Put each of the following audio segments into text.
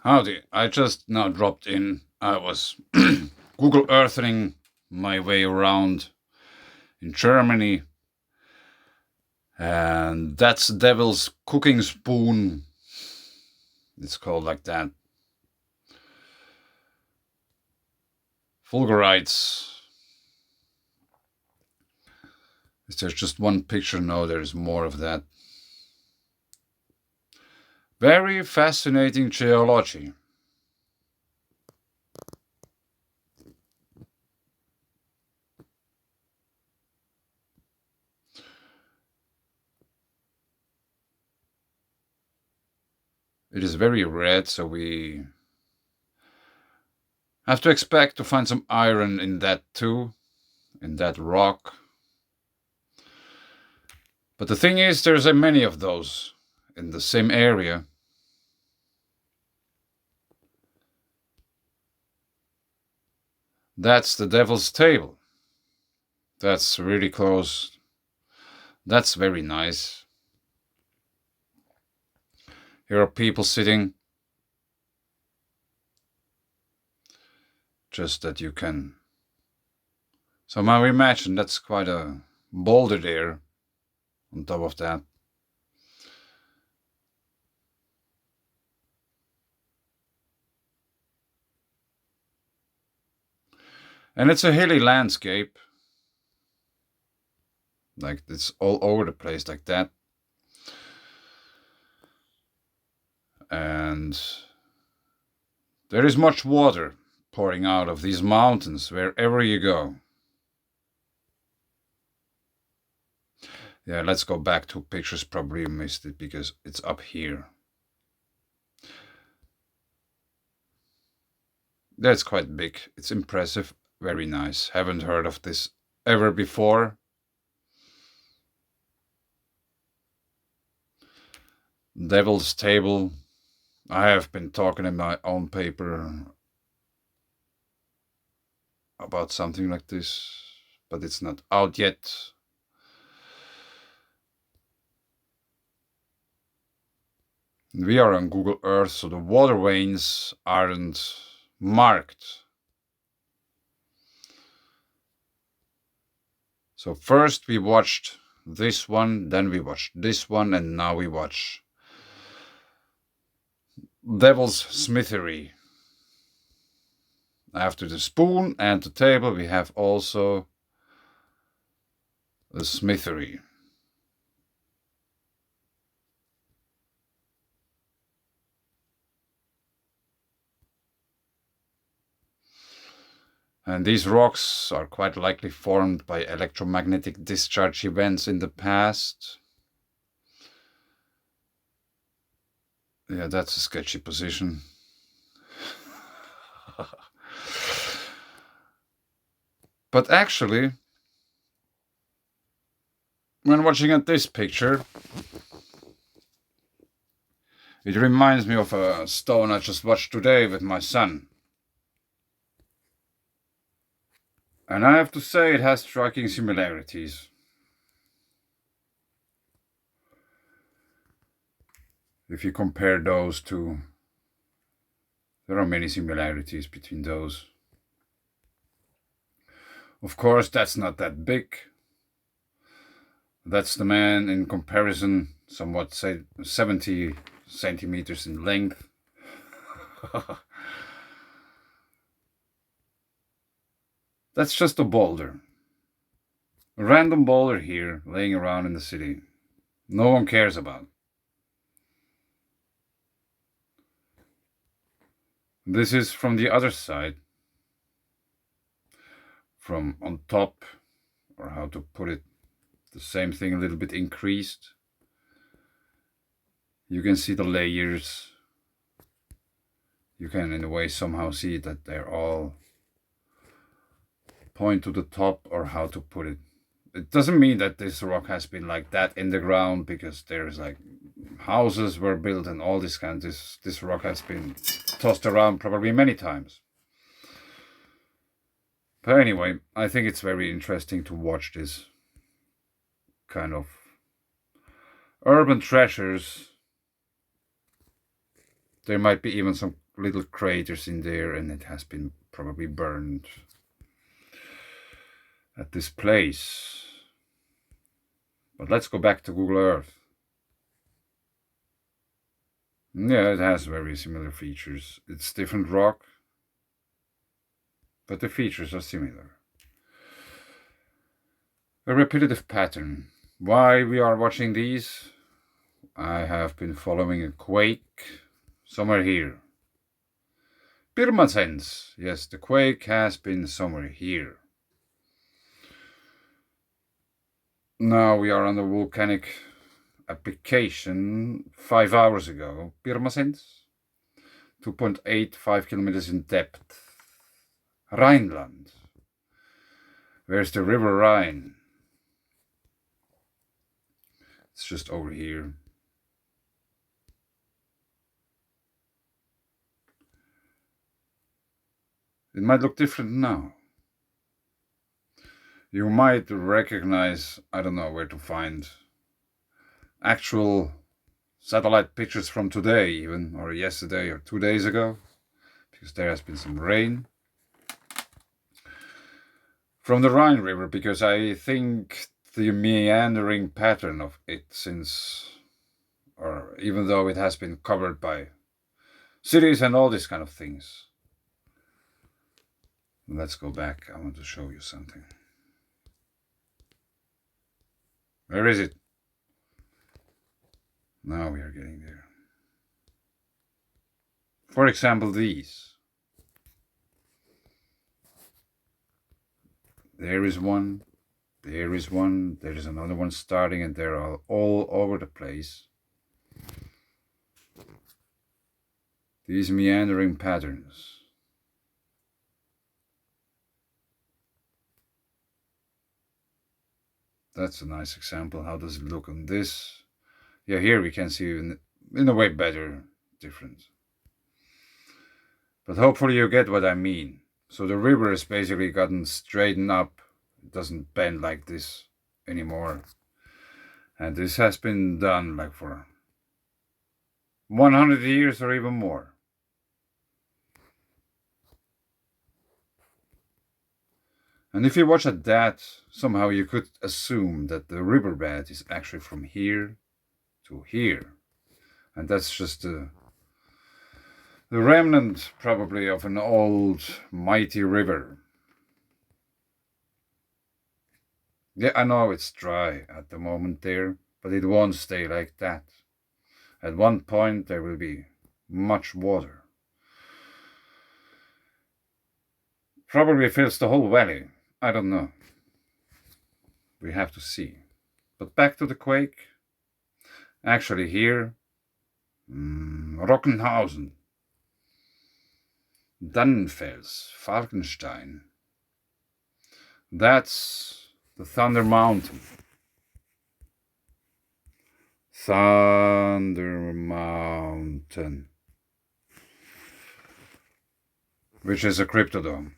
Howdy, I just now dropped in. I was Google Earthing my way around in Germany, and that's Devil's Cooking Spoon. It's called like that. Fulgurites. Is there just one picture? No, there's more of that. Very fascinating geology. It is very red, so we have to expect to find some iron in that too, in that rock. But the thing is, there's many of those in the same area. That's the Devil's Table. That's really close. That's very nice. Here are people sitting. Just that you can somehow imagine that's quite a boulder there on top of that. And it's a hilly landscape. Like it's all over the place like that. And there is much water pouring out of these mountains wherever you go. Yeah, let's go back 2 pictures. Probably you missed it because it's up here. That's quite big. It's impressive. Very nice. Haven't heard of this ever before. Devil's Table. I have been talking in my own paper about something like this, but it's not out yet. We are on Google Earth, so the water veins aren't marked. So first we watched this one, then we watched this one, and now we watch Devil's Smithery. After the spoon and the table, we have also the smithery. And these rocks are quite likely formed by electromagnetic discharge events in the past. Yeah, that's a sketchy position. But actually, when watching at this picture, it reminds me of a stone I just watched today with my son. And I have to say it has striking similarities. If you compare those two, there are many similarities between those. Of course, that's not that big. That's the man in comparison, somewhat say 70 centimeters in length. That's just a boulder. A random boulder here, laying around in the city. No one cares about. This is from the other side. From on top, or how to put it, the same thing a little bit increased. You can see the layers. You can in a way somehow see that they're all point to the top, or how to put it. It doesn't mean that this rock has been like that in the ground, because there's like houses were built and all this kind. This rock has been tossed around probably many times. But anyway, I think it's very interesting to watch this kind of urban treasures. There might be even some little craters in there, and it has been probably burned at this place. But let's go back to Google Earth. Yeah, it has very similar features. It's different rock, but the features are similar. A repetitive pattern. Why we are watching these? I have been following a quake somewhere here. Pirmasens. Yes, the quake has been somewhere here. Now we are on the volcanic application 5 hours ago. Pirmasens. 2.85 kilometers in depth. Rhineland. Where's the river Rhine? It's just over here. It might look different now. You might recognize, I don't know where to find actual satellite pictures from today even, or yesterday or 2 days ago, because there has been some rain. From the Rhine River, because I think the meandering pattern of it since, or even though it has been covered by cities and all these kind of things. Let's go back. I want to show you something. Where is it? Now we are getting there. For example, these. There is one. There is one. There is another one starting, and they're all over the place. These meandering patterns. That's a nice example. How does it look on this? Yeah, here we can see in a way better difference. But hopefully you get what I mean. So the river has basically gotten straightened up. It doesn't bend like this anymore. And this has been done like for 100 years or even more. And if you watch at that, somehow you could assume that the riverbed is actually from here to here. And that's just the remnant, probably, of an old, mighty river. Yeah, I know it's dry at the moment there, but it won't stay like that. At one point there will be much water. Probably fills the whole valley. I don't know. We have to see. But back to the quake. Actually here, Rockenhausen, Rheinland-Pfalz, Falkenstein. That's the Thunder Mountain. Thunder Mountain. Which is a cryptodome.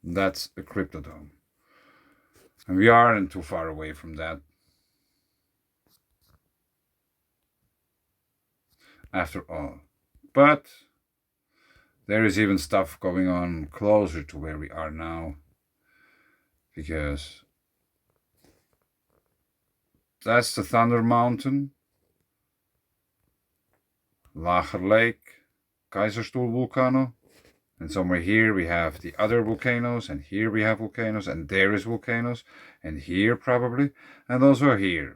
That's a cryptodome. And we aren't too far away from that. After all. But there is even stuff going on closer to where we are now. Because that's the Thunder Mountain. Lager Lake. Kaiserstuhl Volcano. And somewhere here we have the other volcanoes, and here we have volcanoes, and there is volcanoes, and here probably, and also here.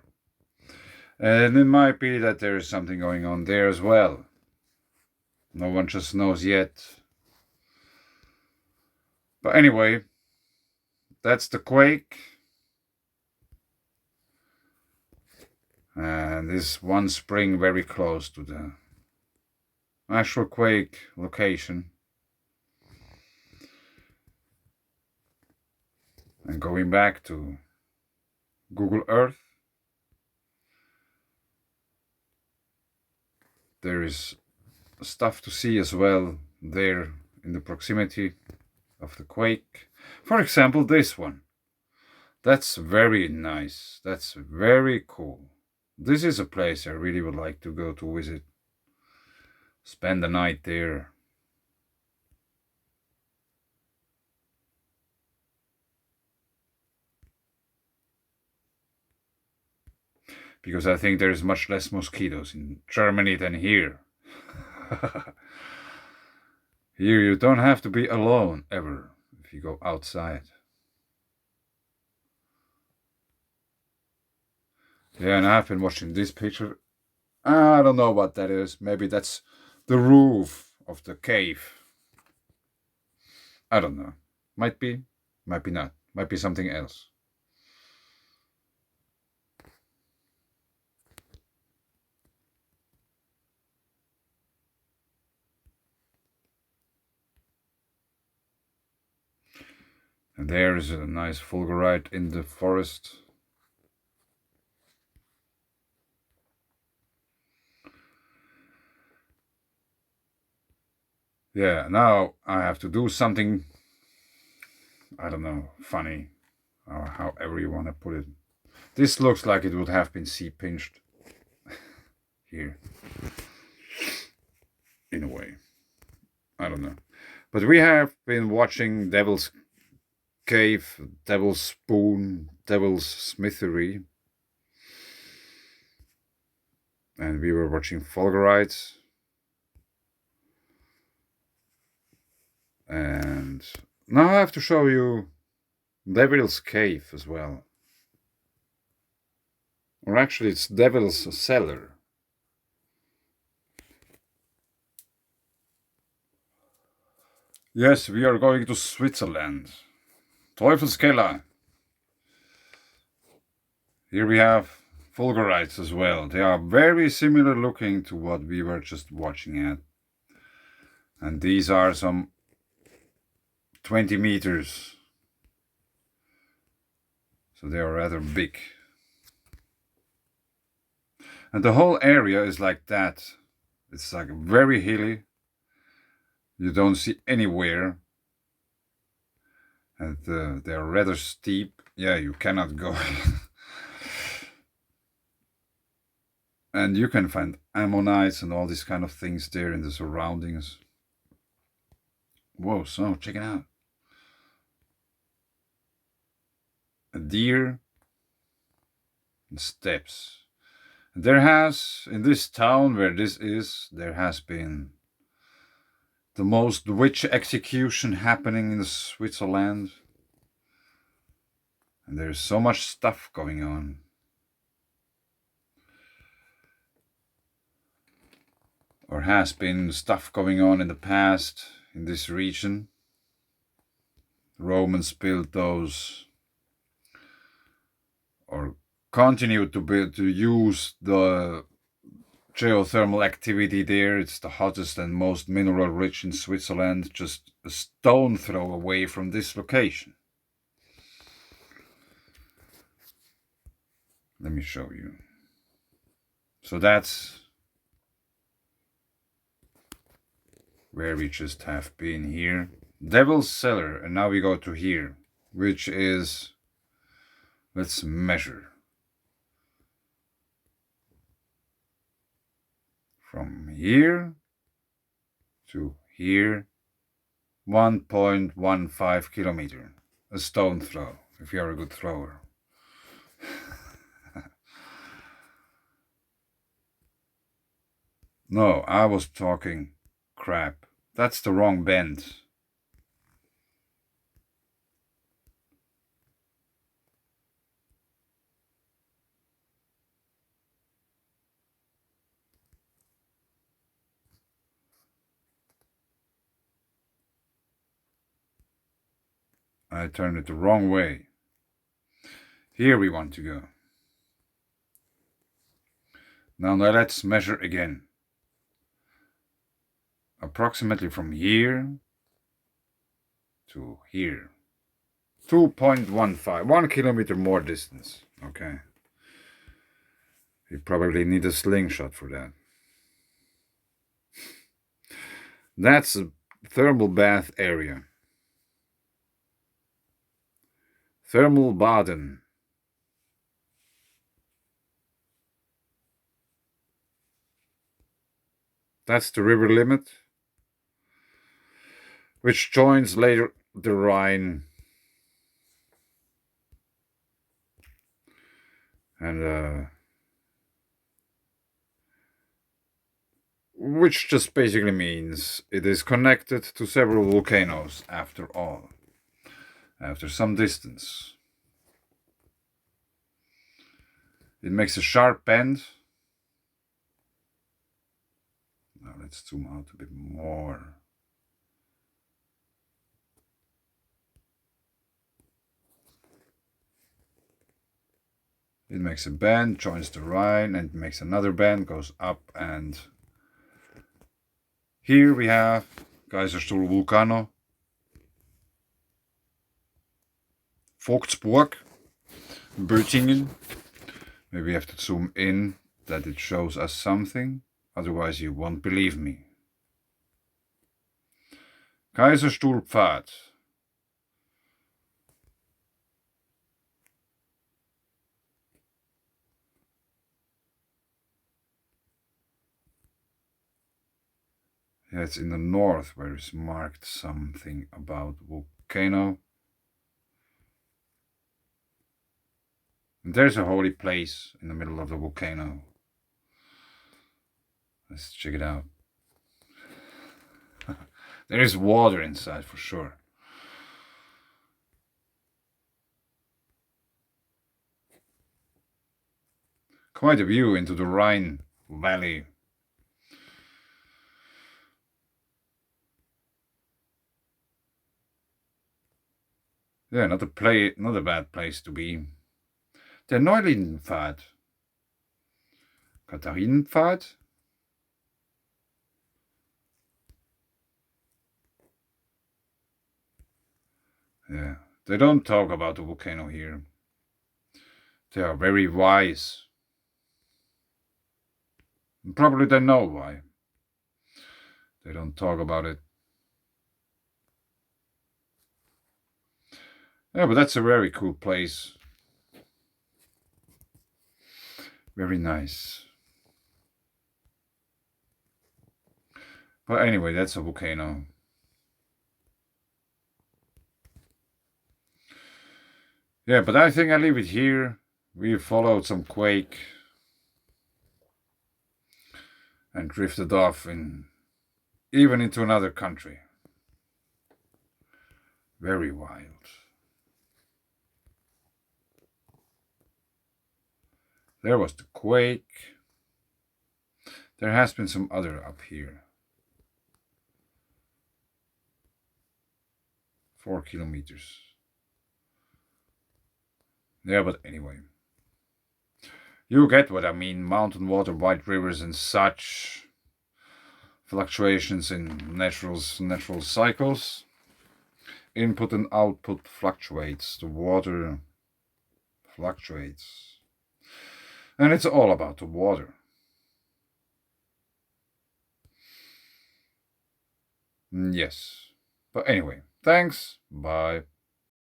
And it might be that there is something going on there as well. No one just knows yet. But anyway, that's the quake. And this one spring very close to the actual quake location. And going back to Google Earth, there is stuff to see as well there in the proximity of the quake. For example, this one. That's very nice. That's very cool. This is a place I really would like to go to visit. Spend the night there. Because I think there's much less mosquitoes in Germany than here. Here you don't have to be alone ever if you go outside. Yeah, and I've been watching this picture. I don't know what that is. Maybe that's the roof of the cave. I don't know. Might be, might be not. Might be something else. And there is a nice fulgurite in the forest. Yeah, now I have to do something, I don't know, funny, or however you want to put it. This looks like it would have been sea-pinched here, in a way. I don't know. But we have been watching Devil's Cave, Devil's Spoon, Devil's Smithery. And we were watching Fulgurites. And now I have to show you Devil's Cave as well. Or actually it's Devil's Cellar. Yes, we are going to Switzerland. Teufelskeller. Here we have Fulgurites as well. They are very similar looking to what we were just watching at. And these are some 20 meters. So they are rather big. And the whole area is like that. It's like very hilly. You don't see anywhere. And they are rather steep. Yeah, you cannot go. And you can find ammonites and all these kind of things there in the surroundings. Whoa, so check it out. A deer and steps. There has, in this town where this is, there has been the most witch execution happening in Switzerland. And there's so much stuff going on. Or has been stuff going on in the past in this region. The Romans built those, or continued to use the geothermal activity there. It's the hottest and most mineral rich in Switzerland, just a stone throw away from this location. Let me show you. So that's where we just have been here. Devil's Cellar, and now we go to here, which is, let's measure. From here to here, 1.15 kilometer. A stone throw, if you're a good thrower. No, I was talking crap. That's the wrong bend. I turned it the wrong way. Here we want to go. Now let's measure again. Approximately from here to here. 2.15, 1 kilometer more distance. Okay. You probably need a slingshot for that. That's a thermal bath area. Thermal Baden. That's the river limit, which joins later the Rhine. And which just basically means it is connected to several volcanoes after all, after some distance. It makes a sharp bend. Now let's zoom out a bit more. It makes a bend, joins the Rhine, and makes another bend, goes up, and here we have Kaiserstuhl Vulcano, Vogtsburg, Böttingen. Maybe we have to zoom in that it shows us something, otherwise you won't believe me. Kaiserstuhlpfad. Yeah, it's in the north where it's marked something about volcano. And there's a holy place in the middle of the volcano. Let's check it out. There is water inside for sure. Quite a view into the Rhine Valley. Yeah, not a bad place to be. Der Neulindenpfad. Katharinenpfad. Yeah, they don't talk about the volcano here. They are very wise. Probably they know why. They don't talk about it. Yeah, but that's a very cool place. Very nice. But anyway, that's a volcano. Yeah, but I think I leave it here. We followed some quake and drifted off even into another country. Very wild. There was the quake. There has been some other up here. 4 kilometers. Yeah, but anyway. You get what I mean. Mountain water, white rivers and such. Fluctuations in natural cycles. Input and output fluctuates. The water fluctuates. And it's all about the water. Yes. But anyway, thanks. Bye.